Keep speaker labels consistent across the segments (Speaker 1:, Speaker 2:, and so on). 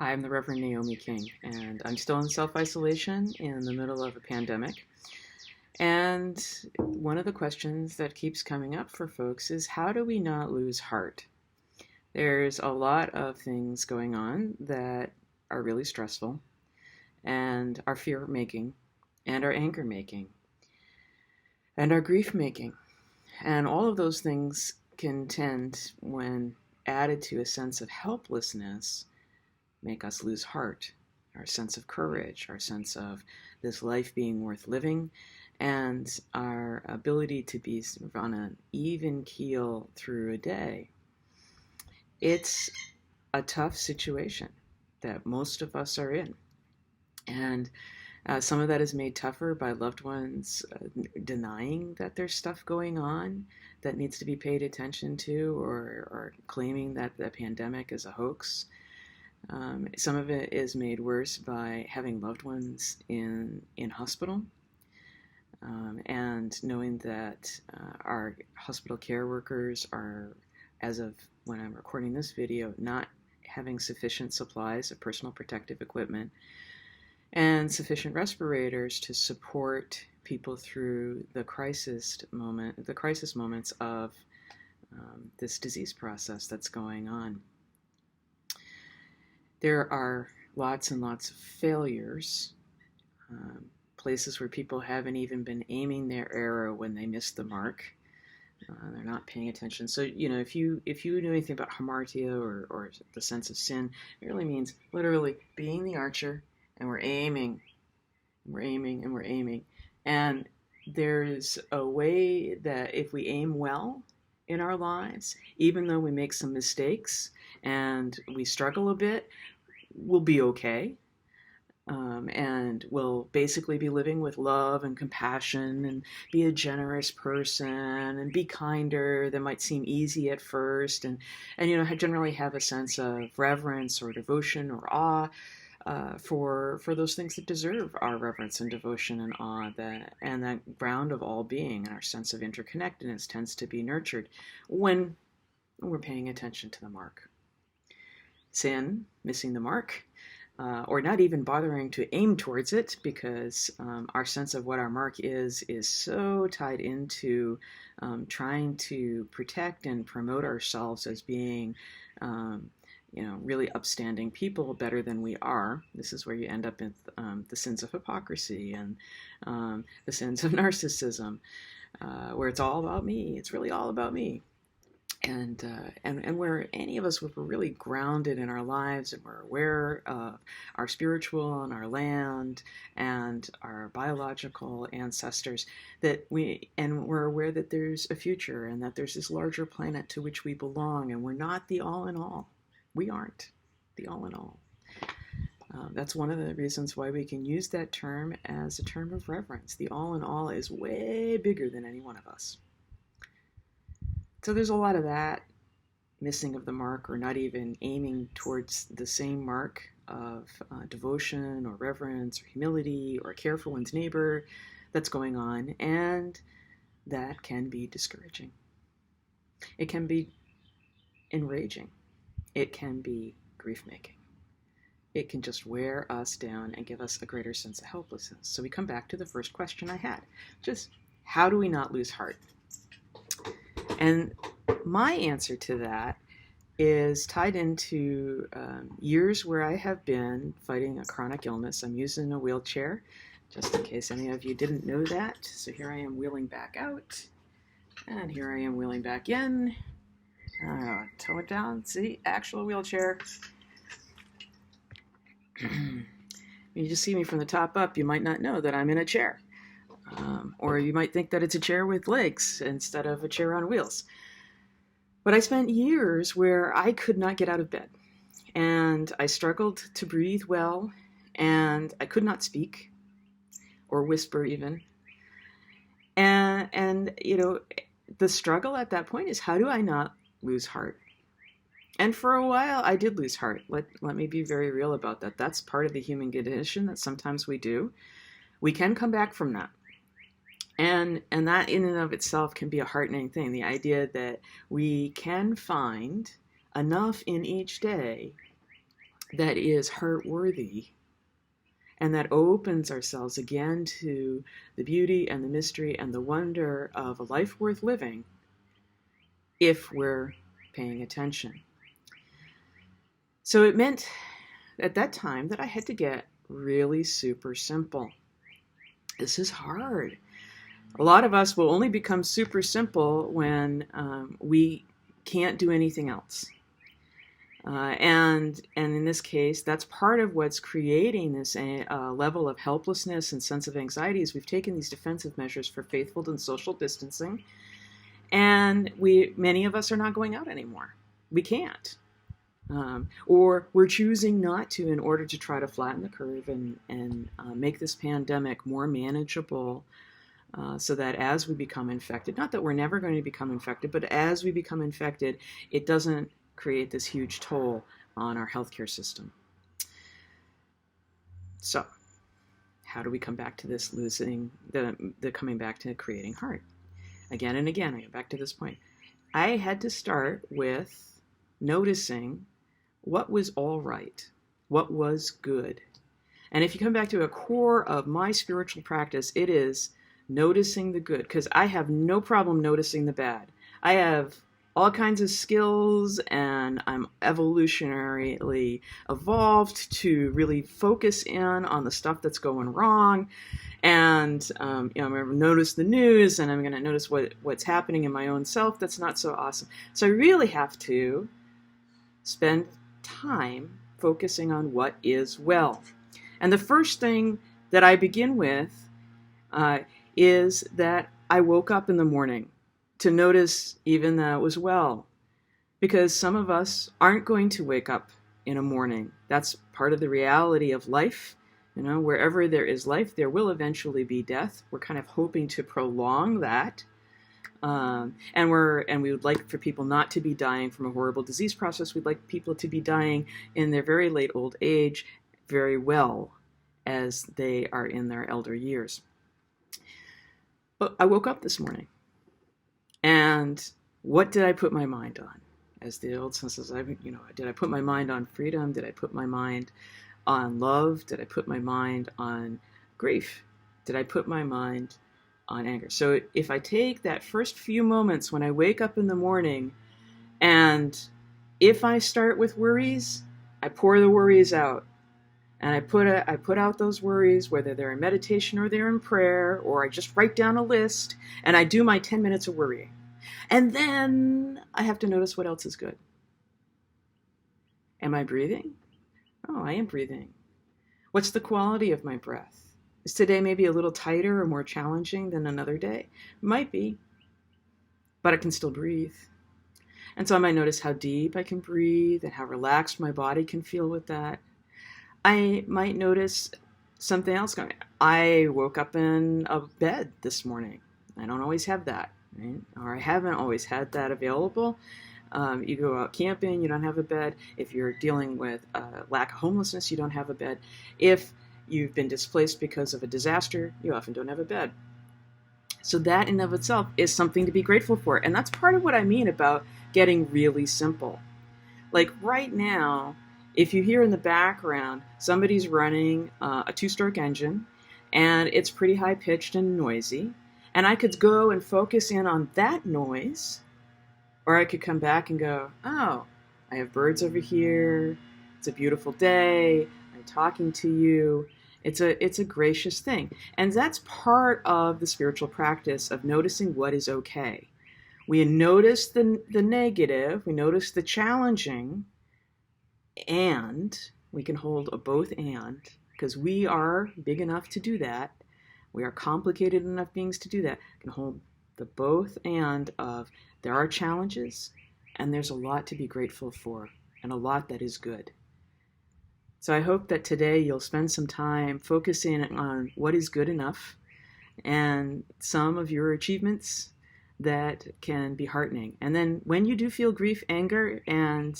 Speaker 1: Hi, I'm the Reverend Naomi King, and I'm still in self-isolation in the middle of a pandemic. And one of the questions that keeps coming up for folks is, how do we not lose heart? There's a lot of things going on that are really stressful and are fear-making and are anger-making and are grief-making. And all of those things can tend, when added to a sense of helplessness, make us lose heart, our sense of courage, our sense of this life being worth living, and our ability to be sort of on an even keel through a day. It's a tough situation that most of us are in. And some of that is made tougher by loved ones denying that there's stuff going on that needs to be paid attention to, or claiming that the pandemic is a hoax. Some of it is made worse by having loved ones in hospital, and knowing that our hospital care workers are, as of when I'm recording this video, not having sufficient supplies of personal protective equipment and sufficient respirators to support people through the crisis moments of this disease process that's going on. There are lots and lots of failures, places where people haven't even been aiming their arrow when they miss the mark. They're not paying attention. So, if you know anything about hamartia or the sense of sin, it really means literally being the archer, and we're aiming, and we're aiming, and we're aiming. And there's a way that if we aim well in our lives, even though we make some mistakes and we struggle a bit, we'll be okay. And we'll basically be living with love and compassion and be a generous person and be kinder than might seem easy at first, and generally have a sense of reverence or devotion or awe for those things that deserve our reverence and devotion and awe. And that ground of all being and our sense of interconnectedness tends to be nurtured when we're paying attention to the mark. Sin, missing the mark, or not even bothering to aim towards it, because our sense of what our mark is so tied into trying to protect and promote ourselves as being really upstanding people, better than we are. This is where you end up with the sins of hypocrisy and the sins of narcissism, where it's all about me. It's really all about me. And where any of us, if we're really grounded in our lives and we're aware of our spiritual and our land and our biological ancestors, we're aware that there's a future and that there's this larger planet to which we belong, and we're not the all in all. We aren't the all in all. That's one of the reasons why we can use that term as a term of reverence. The all in all is way bigger than any one of us. So there's a lot of that missing of the mark, or not even aiming towards the same mark of devotion or reverence or humility or care for one's neighbor that's going on, and that can be discouraging. It can be enraging. It can be grief-making. It can just wear us down and give us a greater sense of helplessness. So we come back to the first question I had, just how do we not lose heart? And my answer to that is tied into years where I have been fighting a chronic illness. I'm using a wheelchair, just in case any of you didn't know that. So here I am wheeling back out, and here I am wheeling back in. Toe it down, see, actual wheelchair. You just see me from the top up, you might not know that I'm in a chair. Or you might think that it's a chair with legs instead of a chair on wheels. But I spent years where I could not get out of bed, and I struggled to breathe well, and I could not speak or whisper even. And the struggle at that point is, how do I not lose heart? And for a while I did lose heart. Let me be very real about that. That's part of the human condition, that sometimes we do. We can come back from that. And that in and of itself can be a heartening thing. The idea that we can find enough in each day that is heart-worthy, and that opens ourselves again to the beauty and the mystery and the wonder of a life worth living if we're paying attention. So it meant at that time that I had to get really super simple. This is hard. A lot of us will only become super simple when we can't do anything else. And in this case, that's part of what's creating this level of helplessness and sense of anxiety is we've taken these defensive measures for faithful and social distancing, and many of us are not going out anymore. We can't. Or we're choosing not to in order to try to flatten the curve and make this pandemic more manageable so that as we become infected, not that we're never going to become infected, but as we become infected, it doesn't create this huge toll on our healthcare system. So how do we come back to this losing, the coming back to creating heart? Again and again, I get back to this point. I had to start with noticing what was all right, what was good. And if you come back to a core of my spiritual practice, it is noticing the good, because I have no problem noticing the bad. I have all kinds of skills, and I'm evolutionarily evolved to really focus in on the stuff that's going wrong. And I'm going to notice the news, and I'm going to notice what's happening in my own self that's not so awesome. So I really have to spend time focusing on what is well. And the first thing that I begin with is that I woke up in the morning to notice even that it was well. Because some of us aren't going to wake up in a morning. That's part of the reality of life. Wherever there is life, there will eventually be death. We're kind of hoping to prolong that. And we would like for people not to be dying from a horrible disease process. We'd like people to be dying in their very late old age very well as they are in their elder years. But I woke up this morning, and what did I put my mind on? As the old son says, did I put my mind on freedom? Did I put my mind on love? Did I put my mind on grief? Did I put my mind on anger? So if I take that first few moments when I wake up in the morning, and if I start with worries, I pour the worries out. And I put out those worries, whether they're in meditation or they're in prayer, or I just write down a list, and I do my 10 minutes of worrying. And then I have to notice what else is good. Am I breathing? Oh, I am breathing. What's the quality of my breath? Is today maybe a little tighter or more challenging than another day? Might be, but I can still breathe. And so I might notice how deep I can breathe and how relaxed my body can feel with that. I might notice something else going on. I woke up in a bed this morning. I don't always have that, right? Or I haven't always had that available. You go out camping, you don't have a bed. If you're dealing with lack of homelessness, you don't have a bed. If you've been displaced because of a disaster, you often don't have a bed. So that in of itself is something to be grateful for. And that's part of what I mean about getting really simple. Like right now, if you hear in the background, somebody's running a two-stroke engine, and it's pretty high-pitched and noisy, and I could go and focus in on that noise, or I could come back and go, oh, I have birds over here, it's a beautiful day, I'm talking to you. It's a gracious thing. And that's part of the spiritual practice of noticing what is okay. We notice the negative, we notice the challenging, and we can hold a both and, because we are big enough to do that. We are complicated enough beings to do that. We can hold the both and of there are challenges and there's a lot to be grateful for and a lot that is good. So I hope that today you'll spend some time focusing on what is good enough and some of your achievements that can be heartening. And then when you do feel grief, anger, and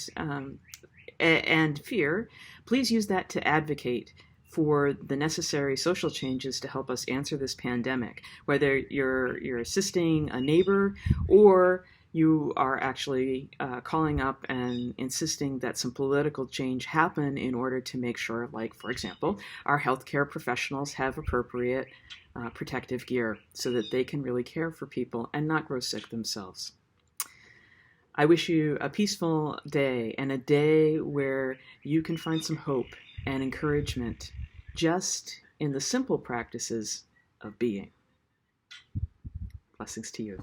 Speaker 1: fear, please use that to advocate for the necessary social changes to help us answer this pandemic. Whether you're assisting a neighbor or you are actually calling up and insisting that some political change happen in order to make sure, like, for example, our healthcare professionals have appropriate protective gear so that they can really care for people and not grow sick themselves. I wish you a peaceful day, and a day where you can find some hope and encouragement just in the simple practices of being. Blessings to you.